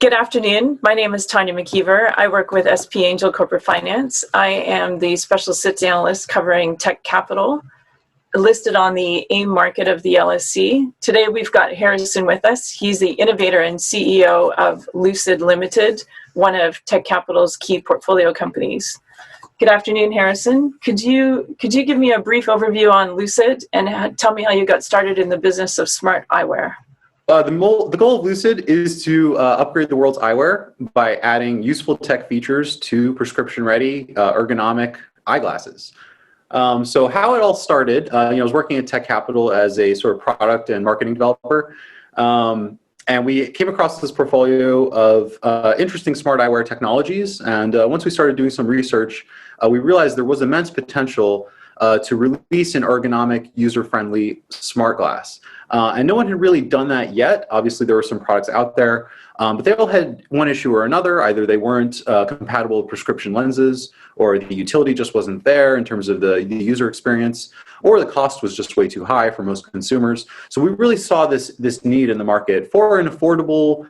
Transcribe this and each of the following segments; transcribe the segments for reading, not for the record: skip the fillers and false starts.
Good afternoon. My name is Tanya McKeever. I work with SP Angel Corporate Finance. I am the special sits analyst covering Tek Capital, listed on the AIM market of the LSC. Today we've got Harrison with us. He's the innovator and CEO of Lucyd Limited, one of Tek Capital's key portfolio companies. Good afternoon, Harrison. Could you give me a brief overview on Lucyd and tell me how you got started in the business of smart eyewear? The goal of Lucid is to upgrade the world's eyewear by adding useful tech features to prescription-ready, ergonomic eyeglasses. So how it all started, I was working at Tek Capital as a sort of product and marketing developer, and we came across this portfolio of interesting smart eyewear technologies. And once we started doing some research, we realized there was immense potential to release an ergonomic, user-friendly smart glass. And no one had really done that yet. Obviously, there were some products out there, but they all had one issue or another. Either they weren't compatible with prescription lenses, or the utility just wasn't there in terms of the user experience, or the cost was just way too high for most consumers. So we really saw this need in the market for an affordable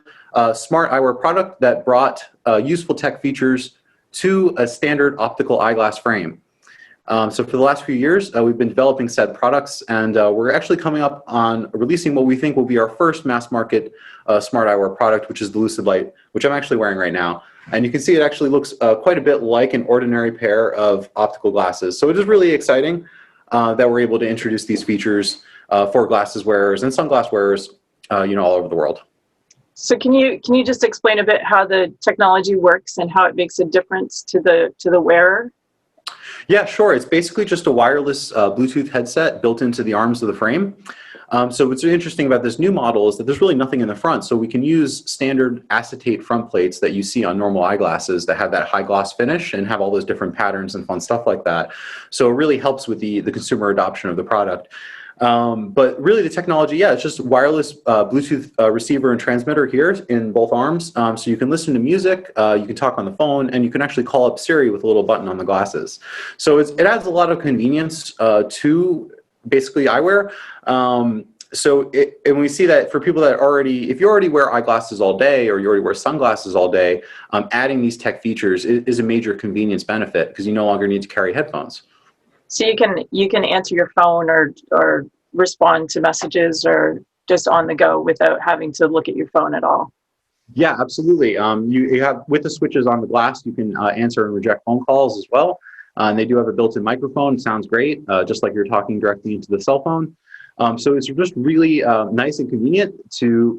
smart eyewear product that brought useful tech features to a standard optical eyeglass frame. So for the last few years, we've been developing said products, and we're actually coming up on releasing what we think will be our first mass market smart eyewear product, which is the Lucyd Lyte, which I'm actually wearing right now. And you can see it actually looks quite a bit like an ordinary pair of optical glasses. So it is really exciting that we're able to introduce these features for glasses wearers and sunglass wearers, all over the world. So can you just explain a bit how the technology works and how it makes a difference to the wearer? Yeah, sure. It's basically just a wireless Bluetooth headset built into the arms of the frame. So what's interesting about this new model is that there's really nothing in the front. So we can use standard acetate front plates that you see on normal eyeglasses that have that high gloss finish and have all those different patterns and fun stuff like that. So it really helps with the consumer adoption of the product. But really the technology, it's just wireless Bluetooth receiver and transmitter here in both arms. So you can listen to music, you can talk on the phone, and you can actually call up Siri with a little button on the glasses. So it adds a lot of convenience to basically eyewear. And we see that for people that if you already wear eyeglasses all day or you already wear sunglasses all day, adding these tech features is a major convenience benefit because you no longer need to carry headphones. So you can answer your phone or respond to messages or just on the go without having to look at your phone at all. Yeah, absolutely. You have, with the switches on the glass, you can answer and reject phone calls as well. And they do have a built-in microphone. It sounds great, just like you're talking directly into the cell phone. So it's just really nice and convenient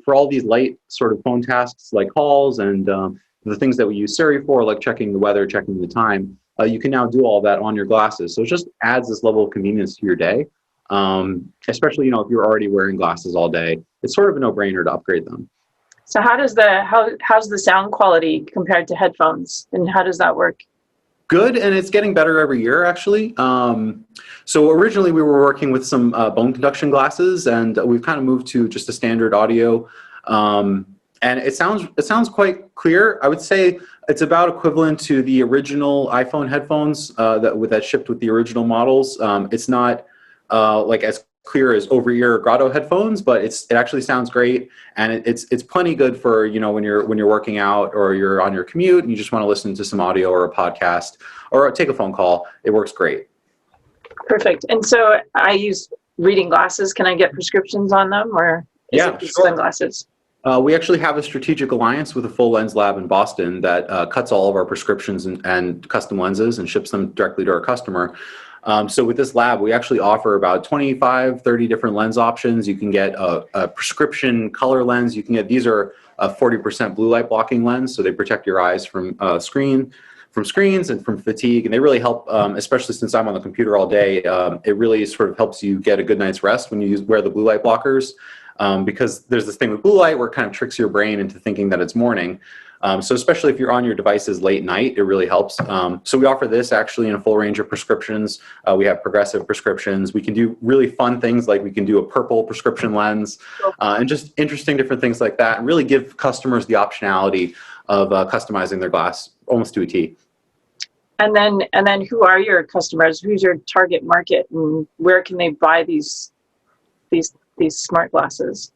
for all these light sort of phone tasks like calls and the things that we use Siri for, like checking the weather, checking the time. You can now do all that on your glasses. So it just adds this level of convenience to your day, especially, if you're already wearing glasses all day. It's sort of a no-brainer to upgrade them. So how's the sound quality compared to headphones, and how does that work? Good, and it's getting better every year, actually. So originally we were working with some bone conduction glasses, and we've kind of moved to just a standard audio. And it sounds quite clear. I would say it's about equivalent to the original iPhone headphones that shipped with the original models. It's not like as clear as over-ear Grotto headphones, but it actually sounds great, and it's plenty good for when you're working out or you're on your commute and you just want to listen to some audio or a podcast or take a phone call. It works great. Perfect. And so I use reading glasses. Can I get prescriptions on them, or is it just sunglasses? We actually have a strategic alliance with a full lens lab in Boston that cuts all of our prescriptions and custom lenses and ships them directly to our customer. So with this lab, we actually offer about 25, 30 different lens options. You can get a prescription color lens. These are a 40% blue light blocking lens, so they protect your eyes from screens and from fatigue. And they really help, especially since I'm on the computer all day, it really sort of helps you get a good night's rest when you wear the blue light blockers. Because there's this thing with blue light where it kind of tricks your brain into thinking that it's morning. So especially if you're on your devices late night, it really helps. So we offer this actually in a full range of prescriptions. We have progressive prescriptions. We can do really fun things like we can do a purple prescription lens and just interesting different things like that, and really give customers the optionality of customizing their glass almost to a T. And then who are your customers? Who's your target market, and where can they buy these smart glasses?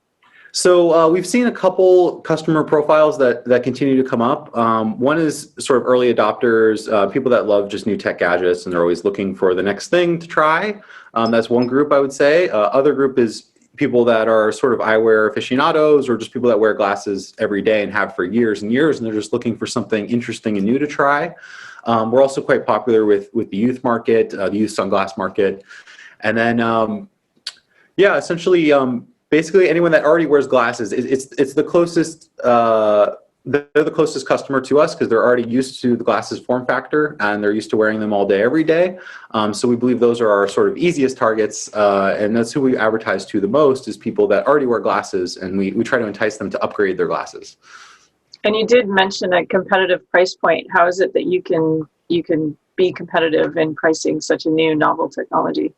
So we've seen a couple customer profiles that continue to come up. One is sort of early adopters, people that love just new tech gadgets and they're always looking for the next thing to try. That's one group, I would say. Other group is people that are sort of eyewear aficionados or just people that wear glasses every day and have for years and years, and they're just looking for something interesting and new to try. We're also quite popular with the youth market, the youth sunglass market. And then, yeah, essentially, basically anyone that already wears glasses, it's the closest, they're the closest customer to us because they're already used to the glasses form factor and they're used to wearing them all day, every day. So we believe those are our sort of easiest targets, and that's who we advertise to the most is people that already wear glasses, and we try to entice them to upgrade their glasses. And you did mention a competitive price point. How is it that you can be competitive in pricing such a new novel technology?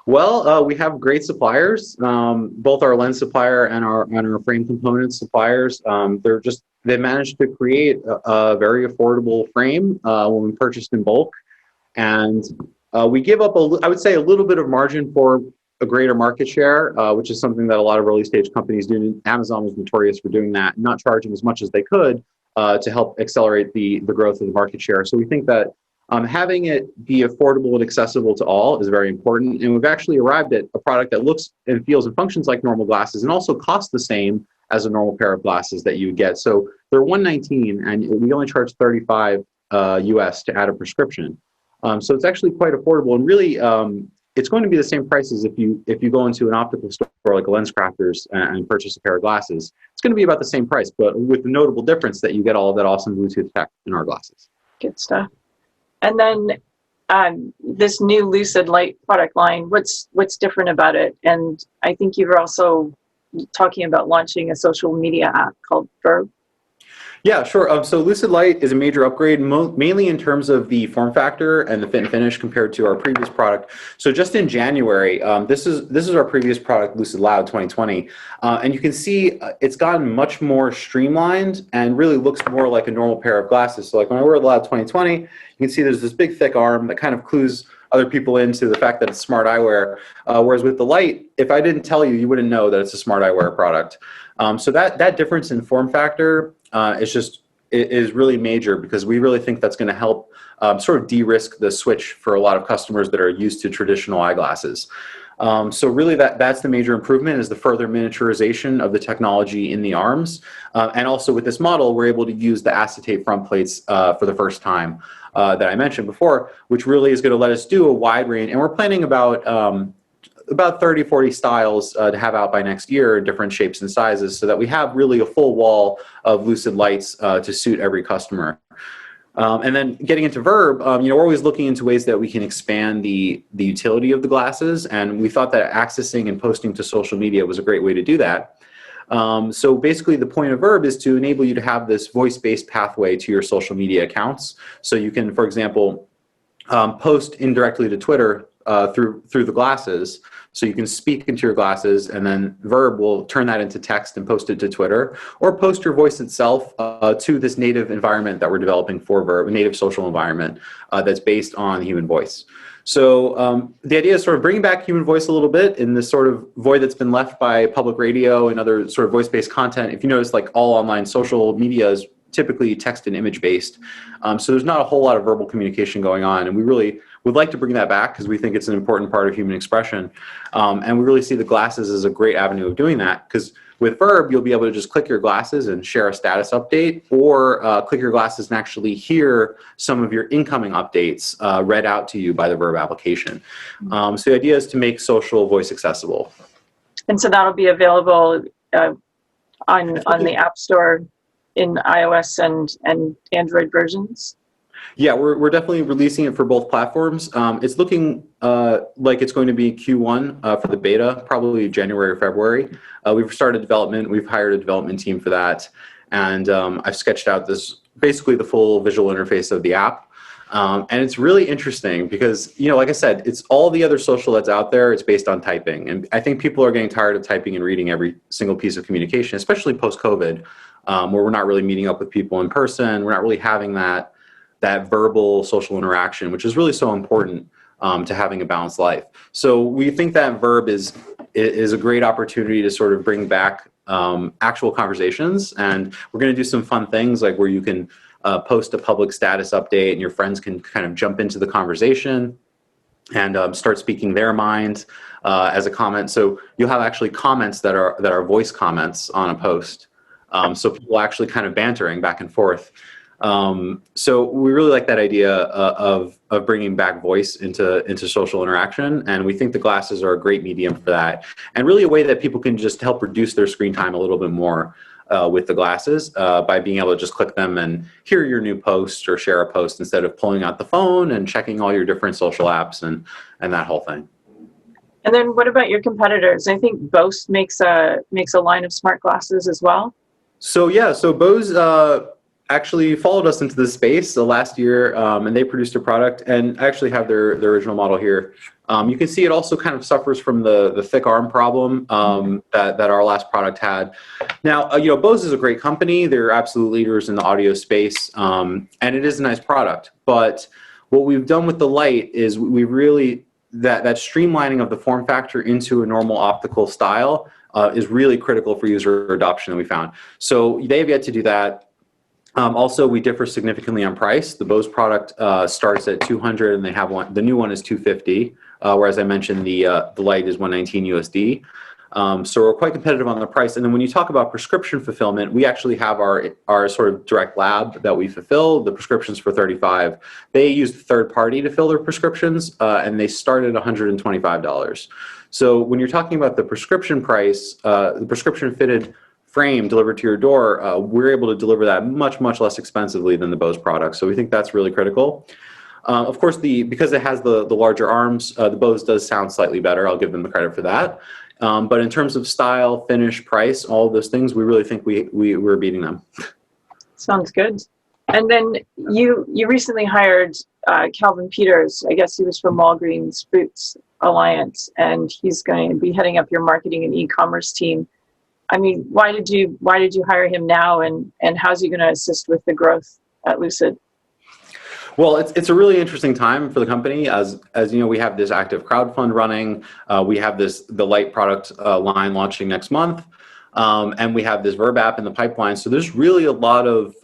Well, we have great suppliers, both our lens supplier and our frame component suppliers. They managed to create a very affordable frame when we purchased in bulk, and we give up I would say a little bit of margin for a greater market share, which is something that a lot of early stage companies do. Amazon was notorious for doing that, not charging as much as they could to help accelerate the growth of the market share. So we think that having it be affordable and accessible to all is very important. And we've actually arrived at a product that looks and feels and functions like normal glasses and also costs the same as a normal pair of glasses that you would get. So they're $119 and we only charge $35 US to add a prescription. So it's actually quite affordable, and really it's going to be the same price as if you go into an optical store like a Lens Crafters and purchase a pair of glasses. It's going to be about the same price, but with the notable difference that you get all of that awesome Bluetooth tech in our glasses. Good stuff. And then this new Lucyd Lyte product line, what's different about it? And I think you were also talking about launching a social media app called Verb. Yeah, sure. So Lucyd Lyte is a major upgrade, mainly in terms of the form factor and the fit and finish compared to our previous product. So just in January, this is our previous product, Lucyd Loud 2020, and you can see it's gotten much more streamlined and really looks more like a normal pair of glasses. So like when I wear the Loud 2020, you can see there's this big thick arm that kind of clues other people into the fact that it's smart eyewear. Whereas with the Lyte, if I didn't tell you, you wouldn't know that it's a smart eyewear product. So that difference in form factor is really major, because we really think that's going to help sort of de-risk the switch for a lot of customers that are used to traditional eyeglasses. So really that's the major improvement, is the further miniaturization of the technology in the arms. And also with this model, we're able to use the acetate front plates for the first time that I mentioned before, which really is going to let us do a wide range. And we're planning about 30, 40 styles to have out by next year in different shapes and sizes, so that we have really a full wall of Lucyd Lights to suit every customer. And then getting into Verb, we're always looking into ways that we can expand the utility of the glasses, and we thought that accessing and posting to social media was a great way to do that. So basically the point of Verb is to enable you to have this voice-based pathway to your social media accounts. So you can, for example, post indirectly to Twitter through the glasses. So you can speak into your glasses, and then Verb will turn that into text and post it to Twitter, or post your voice itself to this native environment that we're developing for Verb, a native social environment that's based on human voice. So the idea is sort of bringing back human voice a little bit in this sort of void that's been left by public radio and other sort of voice-based content. If you notice, like all online social media is typically text and image based. So there's not a whole lot of verbal communication going on, and we really would like to bring that back because we think it's an important part of human expression. And we really see the glasses as a great avenue of doing that, because with Verb, you'll be able to just click your glasses and share a status update, or click your glasses and actually hear some of your incoming updates read out to you by the Verb application. So the idea is to make social voice accessible. And so that'll be available on the App Store in iOS and Android versions? Yeah, we're definitely releasing it for both platforms. It's looking like it's going to be Q1 for the beta, probably January or February. We've started development. We've hired a development team for that. And I've sketched out basically the full visual interface of the app. And it's really interesting because, like I said, it's all the other social that's out there. It's based on typing. And I think people are getting tired of typing and reading every single piece of communication, especially post-COVID, where we're not really meeting up with people in person. We're not really having that verbal social interaction, which is really so important to having a balanced life. So we think that Verb is is a great opportunity to sort of bring back actual conversations. And we're going to do some fun things like where you can post a public status update and your friends can kind of jump into the conversation and start speaking their mind as a comment. So you'll have actually comments that are voice comments on a post. So people actually kind of bantering back and forth. So we really like that idea of bringing back voice into social interaction, and we think the glasses are a great medium for that, and really a way that people can just help reduce their screen time a little bit more with the glasses by being able to just click them and hear your new post or share a post instead of pulling out the phone and checking all your different social apps and that whole thing. And then what about your competitors? I think Bose makes a line of smart glasses as well. So yeah, so Bose actually followed us into this space last year, and they produced a product, and I actually have their original model here. You can see it also kind of suffers from the thick arm problem that our last product had. Now, Bose is a great company. They're absolute leaders in the audio space, and it is a nice product. But what we've done with the Lyte is we really, that streamlining of the form factor into a normal optical style is really critical for user adoption that we found. So they have yet to do that. Also, we differ significantly on price. The Bose product starts at $200, and they have one. The new one is $250, whereas I mentioned the Lyte is $119 USD. So we're quite competitive on the price. And then when you talk about prescription fulfillment, we actually have our sort of direct lab that we fulfill the prescriptions for $35. They use the third party to fill their prescriptions, and they start at $125. So when you're talking about the prescription price, the prescription fitted frame delivered to your door, we're able to deliver that much less expensively than the Bose product. So we think that's really critical. Of course, because it has the larger arms, the Bose does sound slightly better. I'll give them the credit for that. But in terms of style, finish, price, all of those things, we really think we're beating them. Sounds good. And then you recently hired Calvin Peters. I guess he was from Walgreens Boots Alliance, and he's going to be heading up your marketing and e-commerce team. I mean, why did you hire him now, and how's he going to assist with the growth at Lucid? Well, it's a really interesting time for the company. As you know, we have this active crowdfund running. We have the Lyte product line launching next month. And we have this Verb app in the pipeline. So there's really a lot of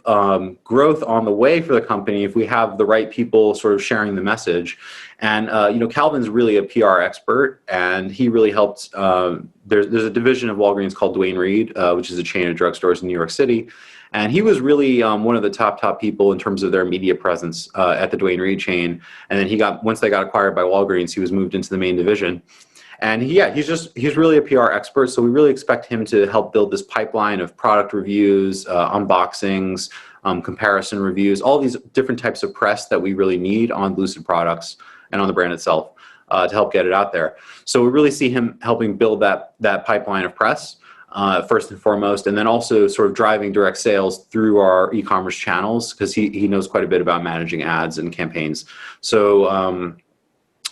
growth on the way for the company if we have the right people sort of sharing the message. And, Calvin's really a PR expert, and he really helped. There's a division of Walgreens called Duane Reade, which is a chain of drugstores in New York City. And he was really one of the top people in terms of their media presence at the Duane Reade chain. And then once they got acquired by Walgreens, he was moved into the main division. And he's really a PR expert, so we really expect him to help build this pipeline of product reviews, unboxings, comparison reviews, all these different types of press that we really need on Lucid products and on the brand itself to help get it out there. So we really see him helping build that pipeline of press first and foremost, and then also sort of driving direct sales through our e-commerce channels because he knows quite a bit about managing ads and campaigns. So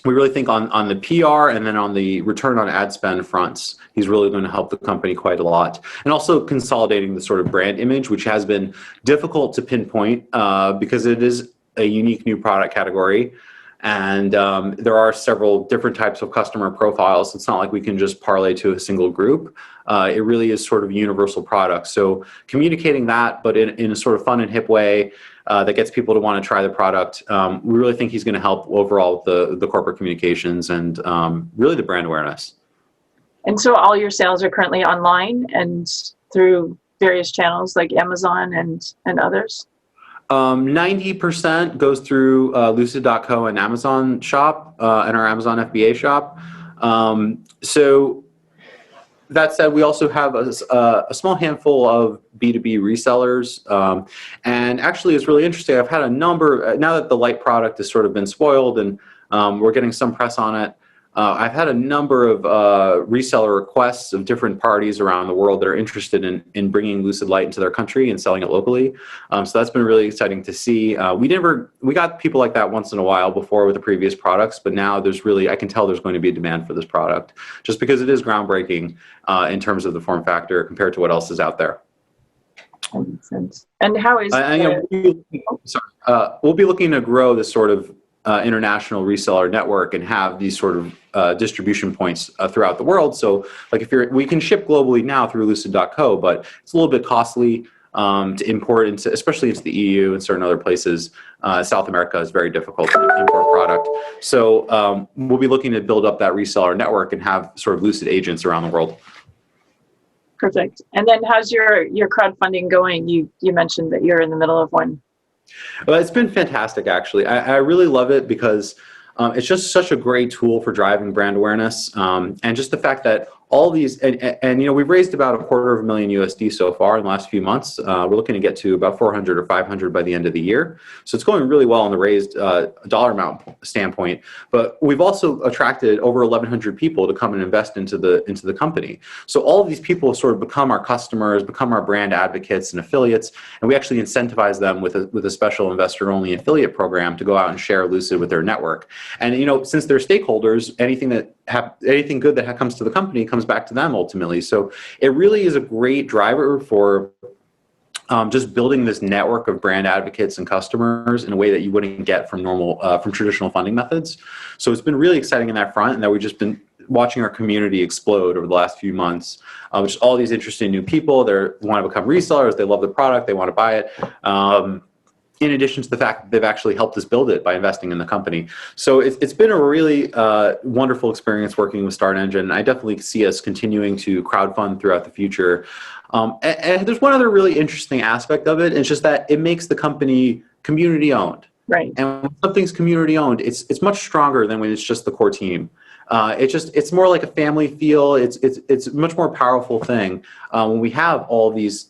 we really think on the PR and then on the return on ad spend fronts, he's really going to help the company quite a lot. And also consolidating the sort of brand image, which has been difficult to pinpoint because it is a unique new product category. And there are several different types of customer profiles. It's not like we can just parlay to a single group. It really is sort of a universal product. So communicating that, but in a sort of fun and hip way, that gets people to want to try the product. We really think he's going to help overall the corporate communications and really the brand awareness. And so all your sales are currently online and through various channels like Amazon and others? 90% goes through Lucid.co and Amazon shop and our Amazon FBA shop. So that said, we also have a small handful of B2B resellers. And actually, it's really interesting. I've had a number, now that the Lyte product has sort of been spoiled and we're getting some press on it, I've had a number of reseller requests of different parties around the world that are interested in bringing Lucid Lyte into their country and selling it locally. So that's been really exciting to see. We got people like that once in a while before with the previous products, but now I can tell there's going to be a demand for this product just because it is groundbreaking in terms of the form factor compared to what else is out there. That makes sense. And how is we'll be looking to grow this sort of international reseller network and have these sort of distribution points throughout the world. So like we can ship globally now through lucid.co, but it's a little bit costly to import into, especially into the EU and certain other places. South America is very difficult to import product. So we'll be looking to build up that reseller network and have sort of Lucid agents around the world. Perfect. And then how's your crowdfunding going? You mentioned that you're in the middle of one. Well, it's been fantastic, actually. I really love it because it's just such a great tool for driving brand awareness. And just the fact that all these, and you know, we've raised about $250,000 USD so far in the last few months. We're looking to get to about 400 or 500 by the end of the year. So it's going really well on the raised dollar amount standpoint. But we've also attracted over 1,100 people to come and invest into the company. So all of these people sort of become our customers, become our brand advocates and affiliates, and we actually incentivize them with a special investor-only affiliate program to go out and share Lucid with their network. And you know, since they're stakeholders, anything good that comes to the company comes back to them ultimately. So it really is a great driver for just building this network of brand advocates and customers in a way that you wouldn't get from traditional funding methods. So it's been really exciting in that front, and that we've just been watching our community explode over the last few months. Just all these interesting new people. They want to become resellers. They love the product. They want to buy it. In addition to the fact that they've actually helped us build it by investing in the company. So it's been a really wonderful experience working with Start Engine. I definitely see us continuing to crowdfund throughout the future. And there's one other really interesting aspect of it. It's just that it makes the company community owned. Right. And when something's community owned, it's much stronger than when it's just the core team. It's more like a family feel. It's a much more powerful thing when we have all these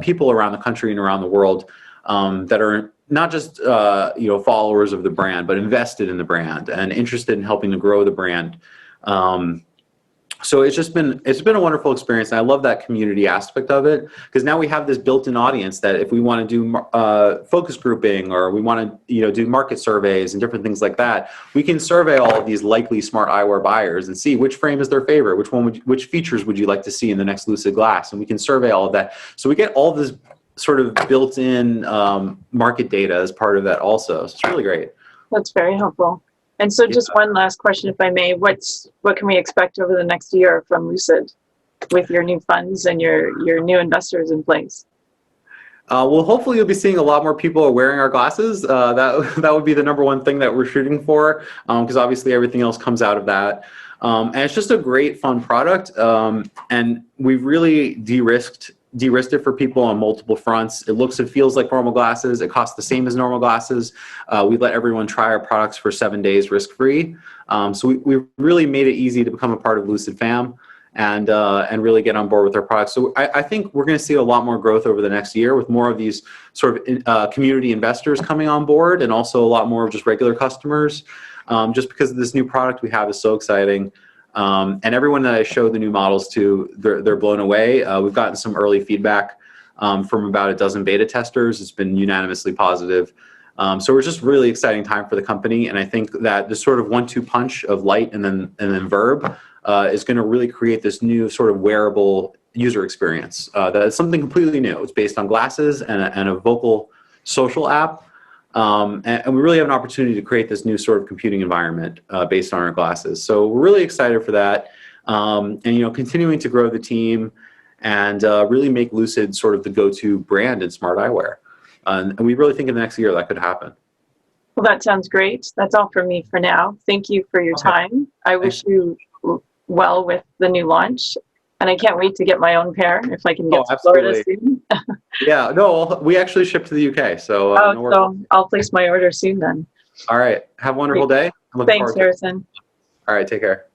people around the country and around the world that are not just followers of the brand, but invested in the brand and interested in helping to grow the brand. So it's been a wonderful experience, and I love that community aspect of it, because now we have this built-in audience that if we want to do focus grouping, or we want to do market surveys and different things like that, we can survey all of these likely smart eyewear buyers and see which frame is their favorite, which features would you like to see in the next Lucid glass, and we can survey all of that. So we get all this sort of built-in market data as part of that also. So it's really great. That's very helpful. And so just one last question, if I may. What can we expect over the next year from Lucid with your new funds and your new investors in place? Well, hopefully you'll be seeing a lot more people are wearing our glasses. That would be the number one thing that we're shooting for, because obviously everything else comes out of that. And it's just a great, fun product. And we've really de-risked it for people on multiple fronts. It looks and feels like normal glasses. It costs the same as normal glasses. We let everyone try our products for 7 days risk-free. So we really made it easy to become a part of Lucid Fam and really get on board with our products. So I think we're going to see a lot more growth over the next year with more of these sort of community investors coming on board, and also a lot more of just regular customers. Just because of this new product we have is so exciting. And everyone that I showed the new models to, they're blown away. We've gotten some early feedback from about a dozen beta testers. It's been unanimously positive. So it's just really exciting time for the company. And I think that the sort of 1-2 punch of Lyte and then Verb is going to really create this new sort of wearable user experience. That is something completely new. It's based on glasses and a vocal social app. And we really have an opportunity to create this new sort of computing environment based on our glasses. So we're really excited for that, and continuing to grow the team and really make Lucid sort of the go-to brand in smart eyewear. And we really think in the next year that could happen. Well, that sounds great. That's all from me for now. Thank you for your time. I wish you well with the new launch. And I can't wait to get my own pair if I can get to Florida soon. Yeah, no, we actually ship to the UK. So, so I'll place my order soon then. All right. Have a wonderful day. Thanks, Harrison. All right. Take care.